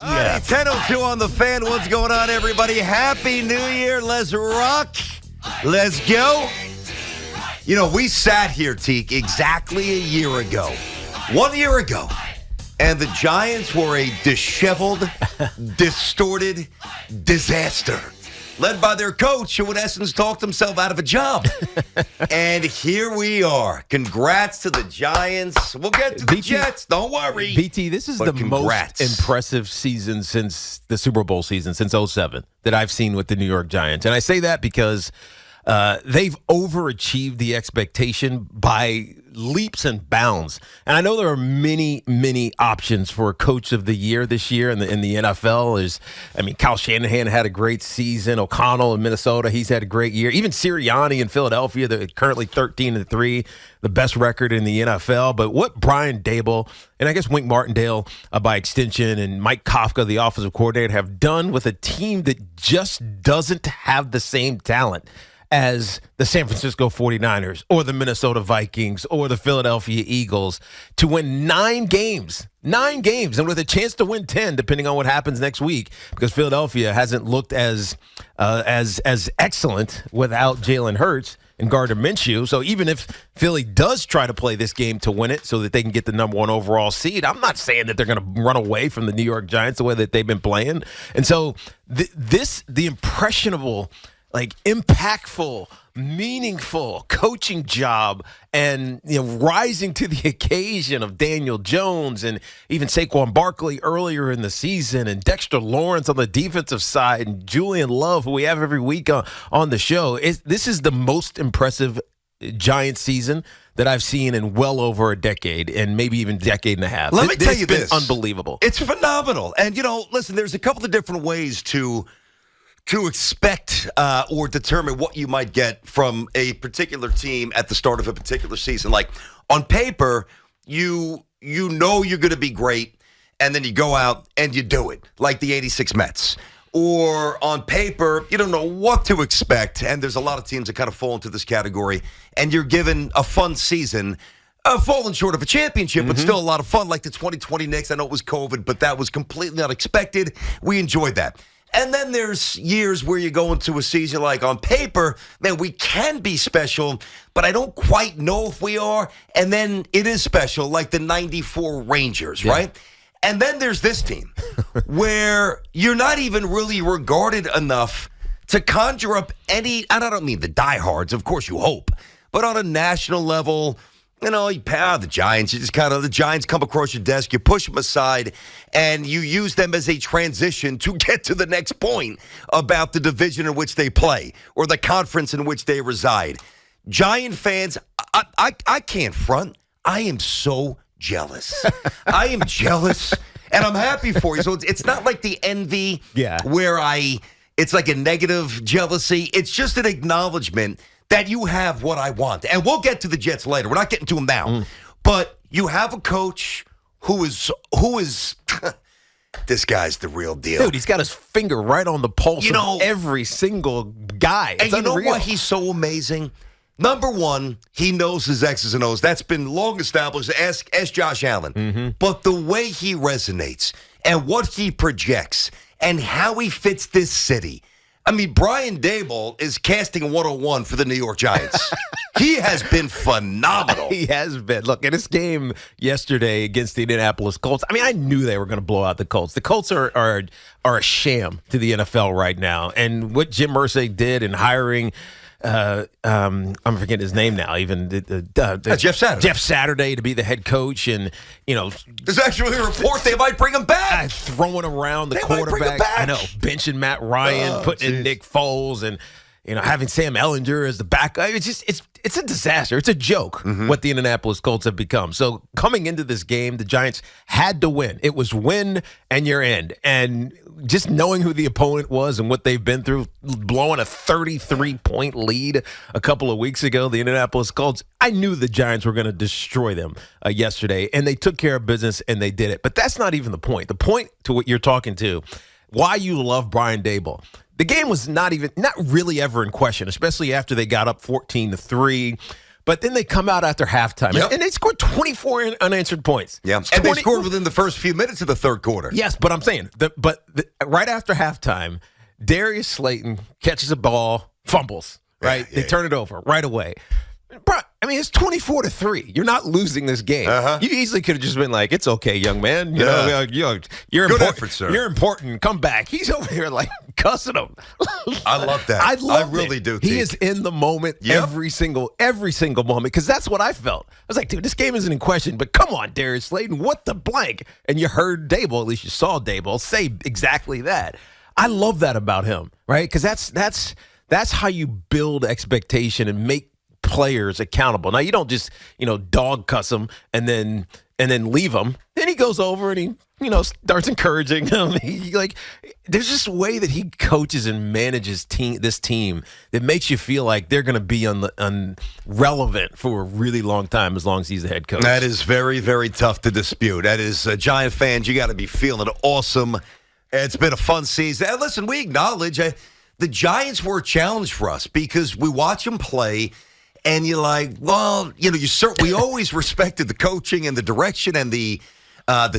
All right, 10:02 on the fan. What's going on, everybody? Happy New Year. Let's rock. Let's go. You know, we sat here, Tiki, exactly a year ago. 1 year ago. And the Giants were a disheveled, distorted disaster. Led by their coach, who in essence talked himself out of a job. And here we are. Congrats to the Giants. We'll get to the Jets. Don't worry. BT, this is the most impressive season since the Super Bowl season, since 2007, that I've seen with the New York Giants. And I say that because they've overachieved the expectation by leaps and bounds. And I know there are many, many options for Coach of the Year this year in the NFL. Kyle Shanahan had a great season. O'Connell in Minnesota, he's had a great year. Even Sirianni in Philadelphia, they're currently 13-3, the best record in the NFL. But what Brian Daboll and I guess Wink Martindale by extension and Mike Kafka, the offensive coordinator, have done with a team that just doesn't have the same talent as the San Francisco 49ers or the Minnesota Vikings or the Philadelphia Eagles, to win 9 games, and with a chance to win 10, depending on what happens next week, because Philadelphia hasn't looked as excellent without Jalen Hurts and Gardner Minshew. So even if Philly does try to play this game to win it so that they can get the number 1 overall seed, I'm not saying that they're going to run away from the New York Giants the way that they've been playing. And so the impressionable, impactful, meaningful coaching job and, rising to the occasion of Daniel Jones and even Saquon Barkley earlier in the season and Dexter Lawrence on the defensive side and Julian Love, who we have every week on the show. This is the most impressive Giants season that I've seen in well over a decade, and maybe even a decade and a half. Let me tell you this. It's been unbelievable. It's phenomenal. And, listen, there's a couple of different ways to expect or determine what you might get from a particular team at the start of a particular season. Like, on paper, you know you're going to be great, and then you go out and you do it, like the 86 Mets. Or on paper, you don't know what to expect, and there's a lot of teams that kind of fall into this category, and you're given a fun season, falling short of a championship, but still a lot of fun, like the 2020 Knicks. I know it was COVID, but that was completely unexpected. We enjoyed that. And then there's years where you go into a season like, on paper, man, we can be special, but I don't quite know if we are. And then it is special, like the 94 Rangers, right? And then there's this team where you're not even really regarded enough to conjure up any, and I don't mean the diehards, of course you hope, but on a national level, you power the Giants. You just the Giants come across your desk, you push them aside, and you use them as a transition to get to the next point about the division in which they play or the conference in which they reside. Giant fans, I can't front. I am so jealous. I am jealous, and I'm happy for you. So it's not like the envy where it's like a negative jealousy. It's just an acknowledgement that you have what I want. And we'll get to the Jets later. We're not getting to them now. But you have a coach who is this guy's the real deal. Dude, he's got his finger right on the pulse of every single guy. It's and unreal. Know why he's so amazing? Number one, he knows his X's and O's. That's been long established. Ask Josh Allen. But the way he resonates and what he projects and how he fits this city. Brian Daboll is casting 101 for the New York Giants. He has been phenomenal. He has been. Look, in this game yesterday against the Indianapolis Colts, I knew they were going to blow out the Colts. The Colts are a sham to the NFL right now. And what Jim Irsay did in hiring I'm forgetting his name now. Even Jeff Saturday. Jeff Saturday to be the head coach, and there's actually a report they might bring him back. Throwing around the quarterback. I know, benching Matt Ryan, putting in Nick Foles, and having Sam Ellinger as the backup. It's a disaster. It's a joke what the Indianapolis Colts have become. So coming into this game, the Giants had to win. It was win and you're in. And just knowing who the opponent was and what they've been through, blowing a 33-point lead a couple of weeks ago, the Indianapolis Colts, I knew the Giants were going to destroy them yesterday. And they took care of business and they did it. But that's not even the point. The point to what you're talking to, why you love Brian Daboll. The game was not really ever in question, especially after they got up 14-3. But then they come out after halftime, and they scored 24 unanswered points. Yeah, and they scored within the first few minutes of the third quarter. Yes, but I'm saying, right after halftime, Darius Slayton catches a ball, fumbles, right? They turn it over right away. Bro, I mean, it's 24-3. You're not losing this game. You easily could have just been like, "It's okay, young man. You know, you're good important. Effort, sir. You're important. Come back." He's over here like cussing him. I love that. I really do. He is in the moment every single moment, because that's what I felt. I was like, dude, this game isn't in question, but come on, Darius Slayton, what the blank? And you heard Dable, at least you saw Dable say exactly that. I love that about him, right? Because that's how you build expectation and make players accountable. Now, you don't just, dog cuss them and then leave them. Then he goes over and he, starts encouraging him. There's just a way that he coaches and manages this team that makes you feel like they're going to be relevant for a really long time, as long as he's the head coach. That is very, very tough to dispute. That is, Giant fans, you got to be feeling awesome. It's been a fun season. And listen, we acknowledge the Giants were a challenge for us because we watch them play. And you're like, well, we always respected the coaching and the direction and the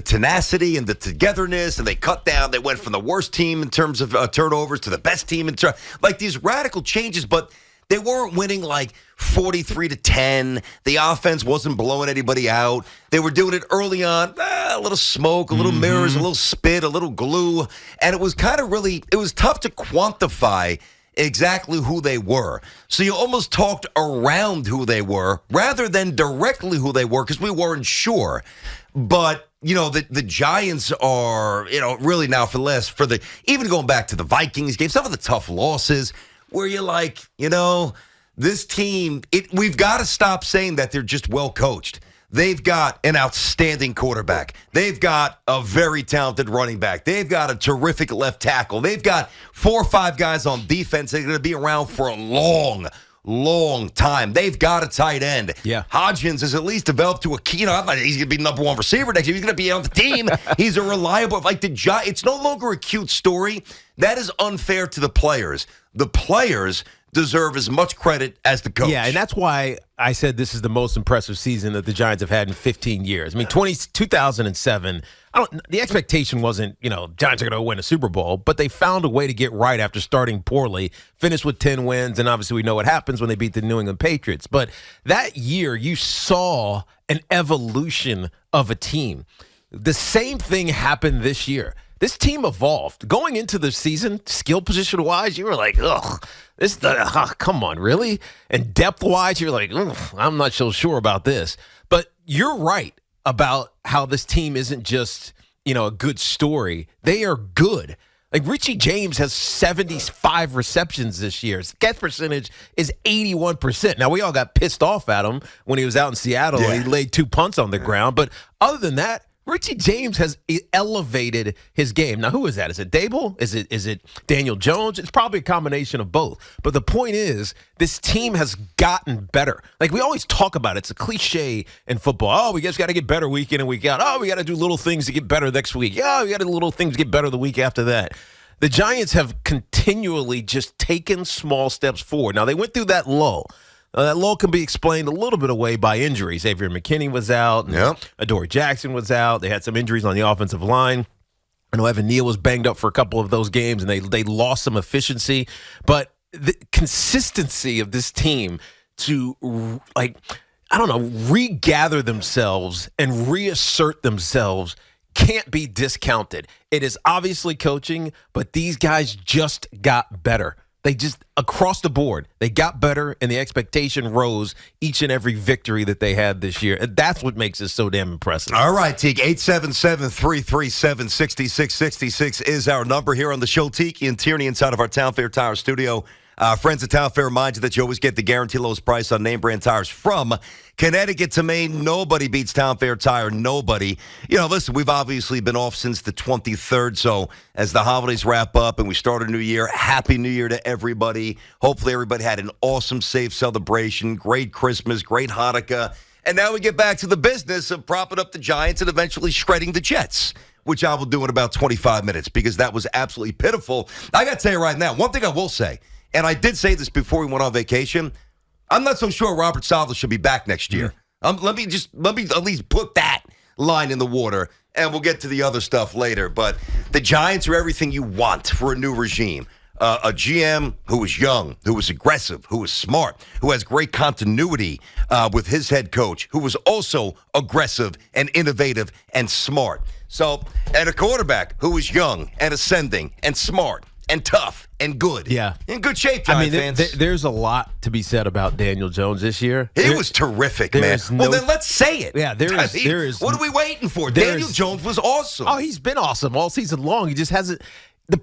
tenacity and the togetherness. And they cut down. They went from the worst team in terms of turnovers to the best team in terms like these radical changes. But they weren't winning like 43-10. The offense wasn't blowing anybody out. They were doing it early on. A little smoke, a little mirrors, a little spit, a little glue. And it was it was tough to quantify exactly who they were. So you almost talked around who they were rather than directly who they were because we weren't sure. But, the Giants are, really now even going back to the Vikings game, some of the tough losses where you're like, this team, we've got to stop saying that they're just well coached. They've got an outstanding quarterback. They've got a very talented running back. They've got a terrific left tackle. They've got 4 or 5 guys on defense that are going to be around for a long, long time. They've got a tight end. Yeah. Hodgins has at least developed to a key. He's going to be number 1 receiver next year. He's going to be on the team. He's a reliable, it's no longer a cute story. That is unfair to the players. The players deserve as much credit as the coach. Yeah, and that's why I said this is the most impressive season that the Giants have had in 15 years. I mean, 2007, the expectation wasn't, Giants are going to win a Super Bowl, but they found a way to get right after starting poorly, finished with 10 wins, and obviously we know what happens when they beat the New England Patriots. But that year, you saw an evolution of a team. The same thing happened this year. This team evolved. Going into the season, skill position-wise, you were like, ugh, come on, really? And depth-wise, you're like, I'm not so sure about this. But you're right about how this team isn't just, a good story. They are good. Like, Richie James has 75 receptions this year. His catch percentage is 81%. Now, we all got pissed off at him when he was out in Seattle and he laid 2 punts on the ground. But other than that, Richie James has elevated his game. Now, who is that? Is it Dable? Is it Daniel Jones? It's probably a combination of both. But the point is, this team has gotten better. Like, we always talk about it. It's a cliche in football. Oh, we just got to get better week in and week out. Oh, we got to do little things to get better next week. Oh, we got to do little things to get better the week after that. The Giants have continually just taken small steps forward. Now, they went through that lull. That lull can be explained a little bit away by injuries. Xavier McKinney was out. Adoree Jackson was out. They had some injuries on the offensive line. I know Evan Neal was banged up for a couple of those games, and they lost some efficiency. But the consistency of this team to, regather themselves and reassert themselves can't be discounted. It is obviously coaching, but these guys just got better. They just, across the board, they got better, and the expectation rose each and every victory that they had this year. And that's what makes it so damn impressive. All right, Tiki, 877-337-6666 is our number here on the show. Tiki and Tierney inside of our Town Fair Tire studio. Friends at Town Fair remind you that you always get the guaranteed lowest price on name brand tires from Connecticut to Maine. Nobody beats Town Fair Tire. Nobody. Listen, we've obviously been off since the 23rd. So as the holidays wrap up and we start a new year, Happy New Year to everybody. Hopefully everybody had an awesome, safe celebration. Great Christmas, great Hanukkah. And now we get back to the business of propping up the Giants and eventually shredding the Jets, which I will do in about 25 minutes because that was absolutely pitiful. I got to tell you right now, one thing I will say, and I did say this before we went on vacation, I'm not so sure Robert Saleh should be back next year. Let me at least put that line in the water, and we'll get to the other stuff later. But the Giants are everything you want for a new regime. A GM who was young, who was aggressive, who was smart, who has great continuity with his head coach, who was also aggressive and innovative and smart. So, and a quarterback who was young and ascending and smart and tough and good. Yeah. In good shape, Giant fans. There's a lot to be said about Daniel Jones this year. He was terrific, man. Well, then let's say it. Yeah, there is. What are we waiting for? Daniel Jones was awesome. Oh, he's been awesome all season long. He just hasn't. The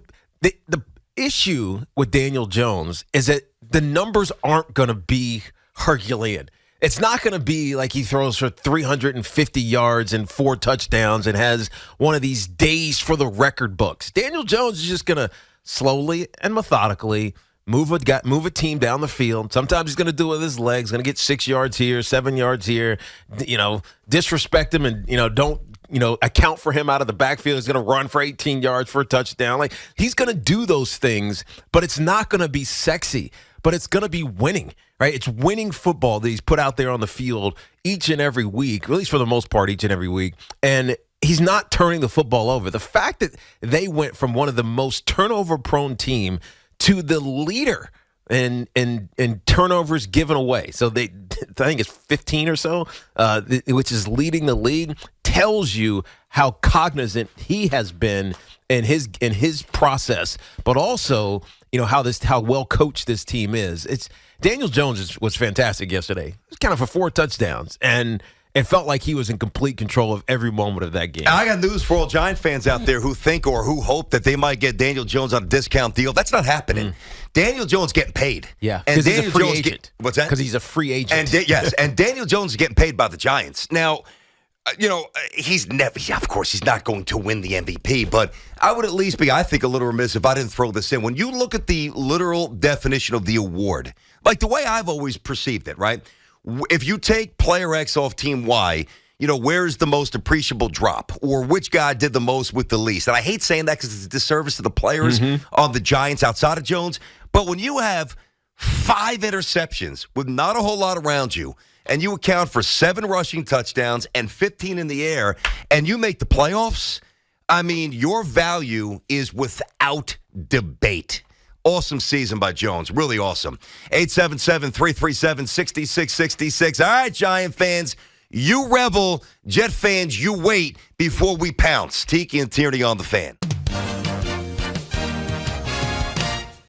issue with Daniel Jones is that the numbers aren't going to be Herculean. It's not going to be like he throws for 350 yards and 4 touchdowns and has one of these days for the record books. Daniel Jones is just going to slowly and methodically move a team down the field. Sometimes he's going to do it with his legs, going to get 6 yards here, 7 yards here, disrespect him and, don't account for him out of the backfield. He's going to run for 18 yards for a touchdown. Like, he's going to do those things, but it's not going to be sexy, but it's going to be winning, right? It's winning football that he's put out there on the field each and every week, or at least for the most part, each and every week. And he's not turning the football over. The fact that they went from one of the most turnover-prone team to the leader in turnovers given away. So I think it's 15 or so, which is leading the league, tells you how cognizant he has been in his process, but also how well coached this team is. Daniel Jones was fantastic yesterday. It was kind of for 4 touchdowns, and it felt like he was in complete control of every moment of that game. I got news for all Giant fans out there who think or who hope that they might get Daniel Jones on a discount deal. That's not happening. Daniel Jones getting paid. Yeah, because he's a free agent. What's that? Because he's a free agent. And and Daniel Jones is getting paid by the Giants. Now, he's not going to win the MVP, but I would at least be, I think, a little remiss if I didn't throw this in. When you look at the literal definition of the award, like the way I've always perceived it, right? If you take player X off team Y, where's the most appreciable drop, or which guy did the most with the least? And I hate saying that because it's a disservice to the players on the Giants outside of Jones. But when you have 5 interceptions with not a whole lot around you, and you account for 7 rushing touchdowns and 15 in the air, and you make the playoffs, I mean, your value is without debate. Awesome season by Jones. Really awesome. 877-337-6666. All right, Giant fans, you revel. Jet fans, you wait before we pounce. Tiki and Tierney on the Fan.